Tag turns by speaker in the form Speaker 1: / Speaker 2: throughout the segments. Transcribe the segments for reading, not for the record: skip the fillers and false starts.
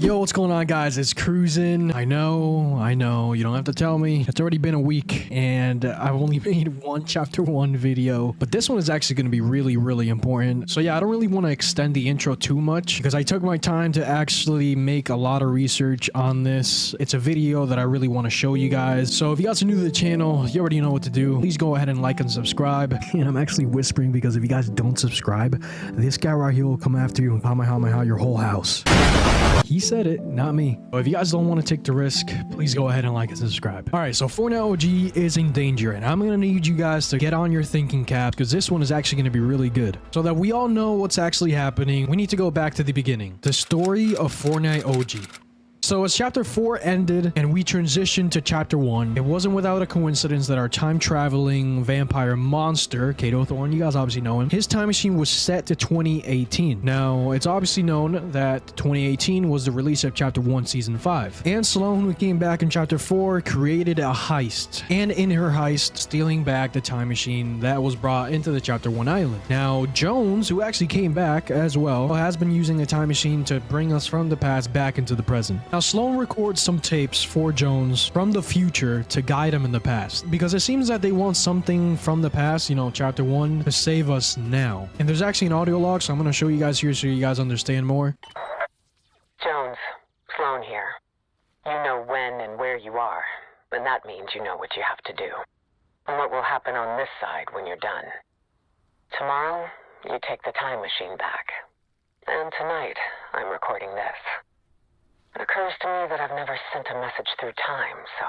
Speaker 1: Yo, what's going on, guys? It's Cruzzin. I know, you don't have to tell me. It's already been a week and I've only made one chapter 1 video, but this one is actually going to be really important. So yeah, I don't really want to extend the intro too much because I took my time to actually make a lot of research on this. It's a video that I really want to show you guys. So if you guys are new to the channel, you already know what to do. Please go ahead and like and subscribe. And I'm actually whispering because if you guys don't subscribe, this guy right here will come after you and how your whole house. He said it, not me. But if you guys don't want to take the risk, please go ahead and like and subscribe. All right, so Fortnite OG is in danger, and I'm going to need you guys to get on your thinking caps because this one is actually going to be really good. So that we all know what's actually happening, we need to go back to the beginning. The story of Fortnite OG. So as chapter 4 ended and we transitioned to chapter 1, it wasn't without a coincidence that our time-traveling vampire monster, Kato Thorne, you guys obviously know him, his time machine was set to 2018. Now, it's obviously known that 2018 was the release of chapter 1 season 5. And Sloan, who came back in chapter 4, created a heist. And in her heist, stealing back the time machine that was brought into the chapter 1 island. Now, Jones, who actually came back as well, has been using the time machine to bring us from the past back into the present. Now, Sloan records some tapes for Jones from the future to guide him in the past, because it seems that they want something from the past, you know, chapter 1, to save us now. And there's actually an audio log, so I'm going to show you guys here so you guys understand more.
Speaker 2: Jones, Sloan here. You know when and where you are, and that means you know what you have to do. And what will happen on this side when you're done. Tomorrow, you take the time machine back. And tonight, I'm recording this. It occurs to me that I've never sent a message through time, so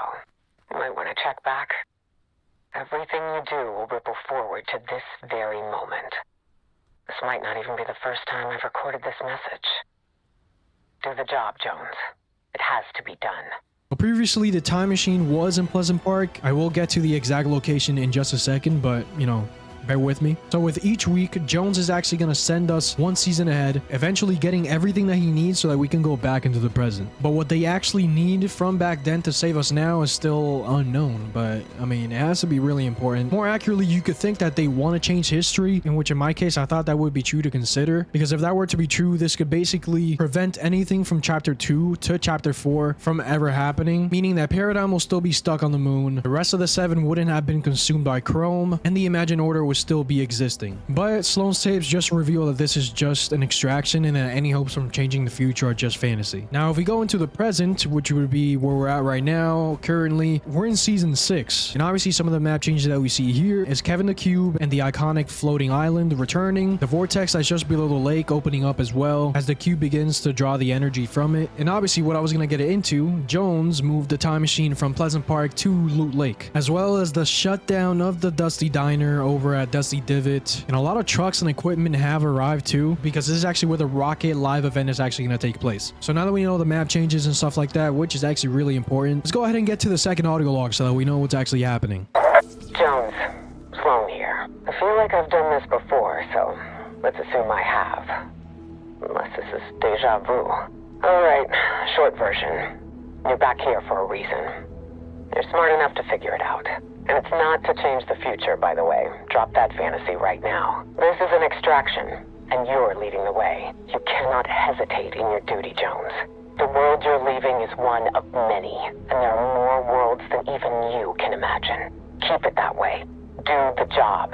Speaker 2: you might want to check back. Everything you do will ripple forward to this very moment. This might not even be the first time I've recorded this message. Do the job, Jones. It has to be done.
Speaker 1: Well, previously, the time machine was in Pleasant Park. I will get to the exact location in just a second, but, you know, bear with me. So with each week, Jones is actually going to send us one season ahead, eventually getting everything that he needs so that we can go back into the present. But what they actually need from back then to save us now is still unknown. But I mean, it has to be really important. More accurately, you could think that they want to change history, in which in my case, I thought that would be true to consider. Because if that were to be true, this could basically prevent anything from chapter 2 to chapter 4 from ever happening, meaning that Paradigm will still be stuck on the moon, the rest of the 7 wouldn't have been consumed by Chrome, and the Imagined Order would still be existing. But Sloan's tapes just reveal that this is just an extraction and that any hopes from changing the future are just fantasy. Now, if we go into the present, which would be where we're at right now, currently, we're in season 6. And obviously some of the map changes that we see here is Kevin the Cube and the iconic floating island returning, the vortex that's just below the lake opening up as well as the cube begins to draw the energy from it. And obviously what I was going to get into, Jones moved the time machine from Pleasant Park to Loot Lake, as well as the shutdown of the Dusty Diner over at Dusty Divot, and a lot of trucks and equipment have arrived too, because this is actually where the Rocket live event is actually going to take place. So now that we know the map changes and stuff like that, which is actually really important, let's go ahead and get to the second audio log so that we know what's actually happening.
Speaker 2: Jones, Sloan here. I feel like I've done this before, so let's assume I have. Unless this is deja vu. Alright, short version. You're back here for a reason. You're smart enough to figure it out. And it's not to change the future, by the way. Drop that fantasy right now. This is an extraction, and you're leading the way. You cannot hesitate in your duty, Jones. The world you're leaving is one of many, and there are more worlds than even you can imagine. Keep it that way. Do the job.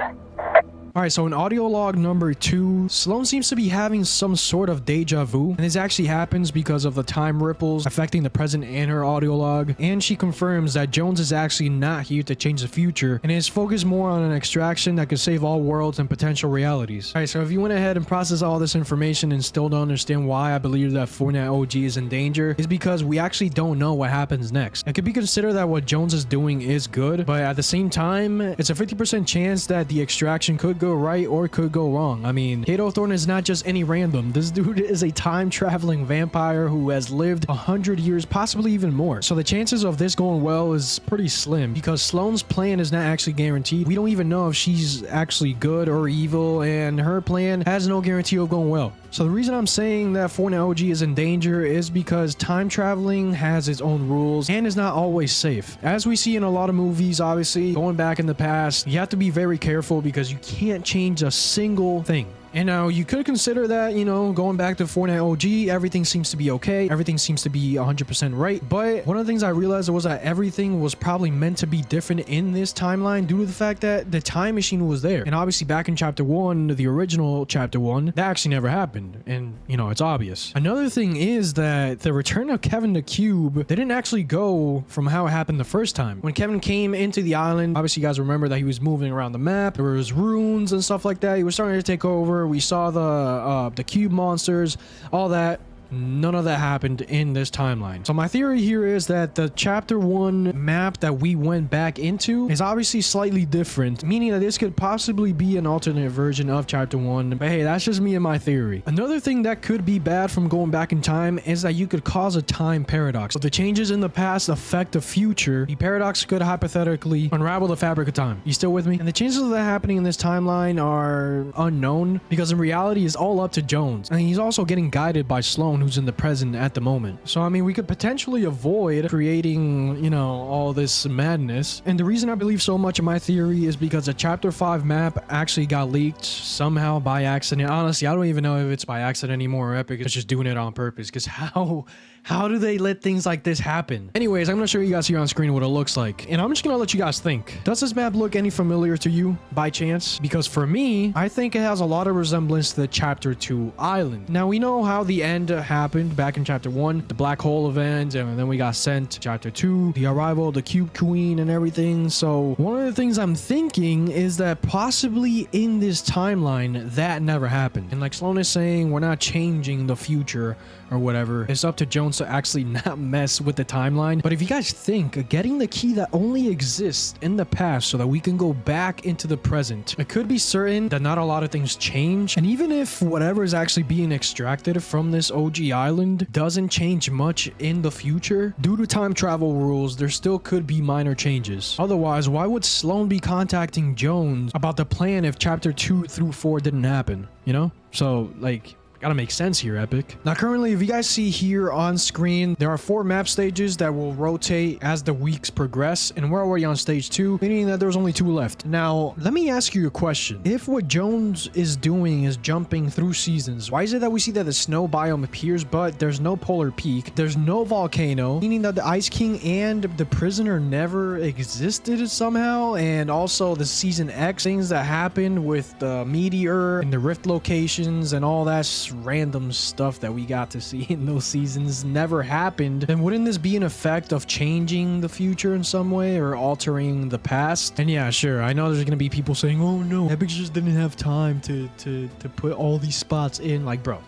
Speaker 1: Alright, so in audio log number 2, Sloan seems to be having some sort of deja vu, and this actually happens because of the time ripples affecting the present and her audio log, and she confirms that Jones is actually not here to change the future, and is focused more on an extraction that could save all worlds and potential realities. Alright, so if you went ahead and processed all this information and still don't understand why I believe that Fortnite OG is in danger, is because we actually don't know what happens next. It could be considered that what Jones is doing is good, but at the same time, it's a 50% chance that the extraction could go right or could go wrong. I mean, Kato Thorne is not just any random. This dude is a time-traveling vampire who has lived 100 years, possibly even more. So the chances of this going well is pretty slim because Sloan's plan is not actually guaranteed. We don't even know if she's actually good or evil, and her plan has no guarantee of going well. So the reason I'm saying that Fortnite OG is in danger is because time traveling has its own rules and is not always safe. As we see in a lot of movies, obviously, going back in the past, you have to be very careful because you can't change a single thing. And now you could consider that, you know, going back to Fortnite OG, everything seems to be okay. Everything seems to be 100% right. But one of the things I realized was that everything was probably meant to be different in this timeline due to the fact that the time machine was there. And obviously back in chapter 1, the original chapter 1, that actually never happened. And, you know, it's obvious. Another thing is that the return of Kevin the Cube, they didn't actually go from how it happened the first time. When Kevin came into the island, obviously you guys remember that he was moving around the map. There was runes and stuff like that. He was starting to take over. We saw the cube monsters, all that. None of that happened in this timeline. So my theory here is that the chapter 1 map that we went back into is obviously slightly different, meaning that this could possibly be an alternate version of chapter 1. But hey, that's just me and my theory. Another thing that could be bad from going back in time is that you could cause a time paradox. If the changes in the past affect the future, the paradox could hypothetically unravel the fabric of time. You still with me? And the changes that are happening in this timeline are unknown because in reality it's all up to Jones. And he's also getting guided by Sloan, who's in the present at the moment. So I mean, we could potentially avoid creating, you know, all this madness. And the reason I believe so much in my theory is because the chapter 5 map actually got leaked somehow by accident. Honestly, I don't even know if it's by accident anymore or Epic is just doing it on purpose, because how do they let things like this happen? Anyways, I'm gonna show you guys here on screen what it looks like, and I'm just gonna let you guys think. Does this map look any familiar to you by chance? Because for me, I think it has a lot of resemblance to the chapter 2 island. Now we know how the end happened back in chapter 1, the black hole event, and then we got sent to chapter 2, the arrival of the Cube Queen and everything. So one of the things I'm thinking is that possibly in this timeline that never happened. And like Sloan is saying, we're not changing the future or whatever. It's up to Jones to actually not mess with the timeline. But if you guys think getting the key that only exists in the past so that we can go back into the present, it could be certain that not a lot of things change. And even if whatever is actually being extracted from this OG island doesn't change much in the future, due to time travel rules, there still could be minor changes. Otherwise, why would Sloan be contacting Jones about the plan if chapter 2 through 4 didn't happen? You know? So, like, gotta make sense here, Epic. Now, currently, if you guys see here on screen, there are 4 map stages that will rotate as the weeks progress, and we're already on stage 2, meaning that there's only 2 left. Now, let me ask you a question. If what Jones is doing is jumping through seasons, why is it that we see that the snow biome appears, but there's no polar peak, there's no volcano, meaning that the Ice King and the prisoner never existed somehow, and also the season X things that happened with the meteor and the rift locations and all that random stuff that we got to see in those seasons never happened, then wouldn't this be an effect of changing the future in some way or altering the past? And yeah, sure, I know there's gonna be people saying, oh no, Epic just didn't have time to put all these spots in. Like, bro,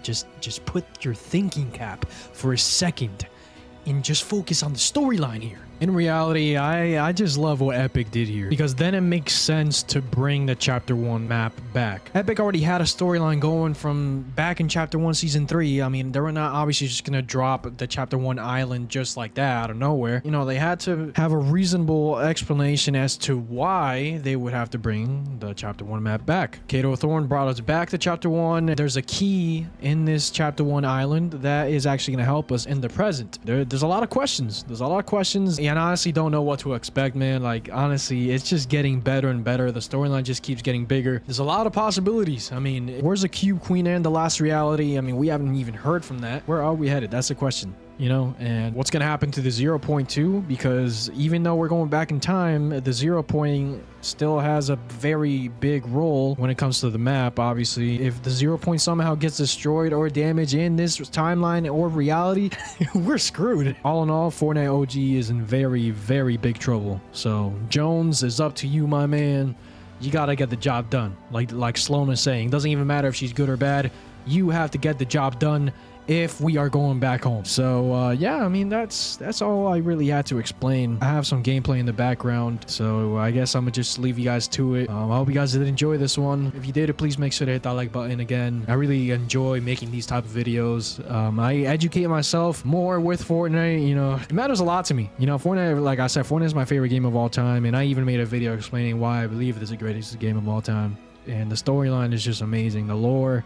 Speaker 1: just put your thinking cap for a second and just focus on the storyline here. In reality, I just love what Epic did here, because then it makes sense to bring the chapter 1 map back. Epic already had a storyline going from back in chapter 1 season 3. I mean, they were not obviously just gonna drop the chapter 1 island just like that out of nowhere. You know, they had to have a reasonable explanation as to why they would have to bring the chapter 1 map back. Kato Thorne brought us back to chapter 1. There's a key in this chapter 1 island that is actually gonna help us in the present. There's a lot of questions. And I honestly don't know what to expect, man. Like, honestly, it's just getting better and better. The storyline just keeps getting bigger. There's a lot of possibilities. I mean, where's the Cube Queen and the last reality? I mean, we haven't even heard from that. Where are we headed? That's the question. You know, and what's going to happen to the 0.2? Because even though we're going back in time, the 0 point still has a very big role when it comes to the map. Obviously, if the 0 point somehow gets destroyed or damaged in this timeline or reality, we're screwed. All in all, Fortnite OG is in very, very big trouble. So Jones, is up to you, my man. You got to get the job done. Like Sloan is saying, doesn't even matter if she's good or bad. You have to get the job done if we are going back home. So yeah, I mean, that's all I really had to explain. I have some gameplay in the background, so I guess I'm gonna just leave you guys to it. I hope you guys did enjoy this one. If you did, please make sure to hit that like button. Again, I really enjoy making these type of videos. I educate myself more with Fortnite. You know, it matters a lot to me. You know, Fortnite, like I said, Fortnite is my favorite game of all time, and I even made a video explaining why I believe it is the greatest game of all time. And the storyline is just amazing. The lore,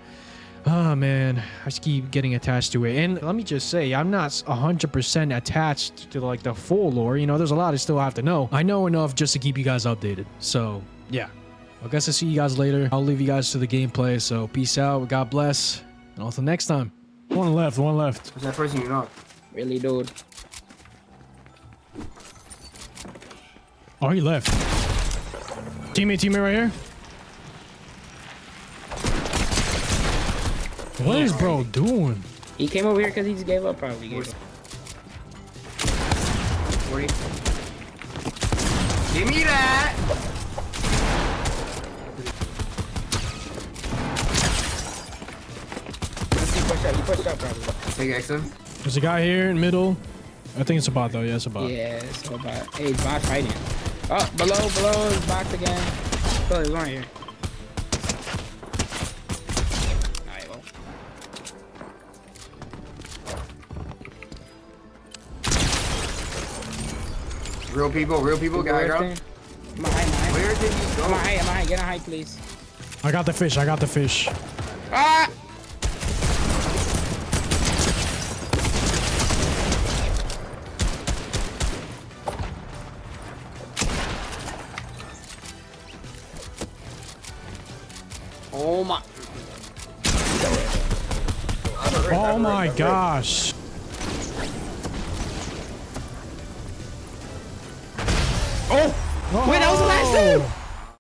Speaker 1: oh man, I just keep getting attached to it. And let me just say, I'm not 100% attached to like the full lore. You know, there's a lot I still have to know. I know enough just to keep you guys updated. So yeah, I guess I'll see you guys later. I'll leave you guys to the gameplay. So peace out. God bless. And until next time. One left. One left.
Speaker 3: What's that person you know?
Speaker 4: Really, dude?
Speaker 1: Oh, he left. Teammate right here. What is bro doing?
Speaker 4: He came over here because he just gave up, probably. Gave up.
Speaker 3: 40. Give me that!
Speaker 4: He pushed up, probably.
Speaker 3: Take X-him.
Speaker 1: There's a guy here in middle. I think it's a bot though. Yeah, it's a bot.
Speaker 4: Yeah, it's so bad. Hey, it's bot fighting. Oh, below is box again. Oh, he's on here. Alright, well.
Speaker 3: Real people, guy, girl.
Speaker 4: I'm a high.
Speaker 3: Where did you go?
Speaker 4: I'm a high. Get a high, please.
Speaker 1: I got the fish.
Speaker 4: Ah!
Speaker 3: Oh my.
Speaker 1: Oh my gosh.
Speaker 4: Oh! Wait, that was the last time!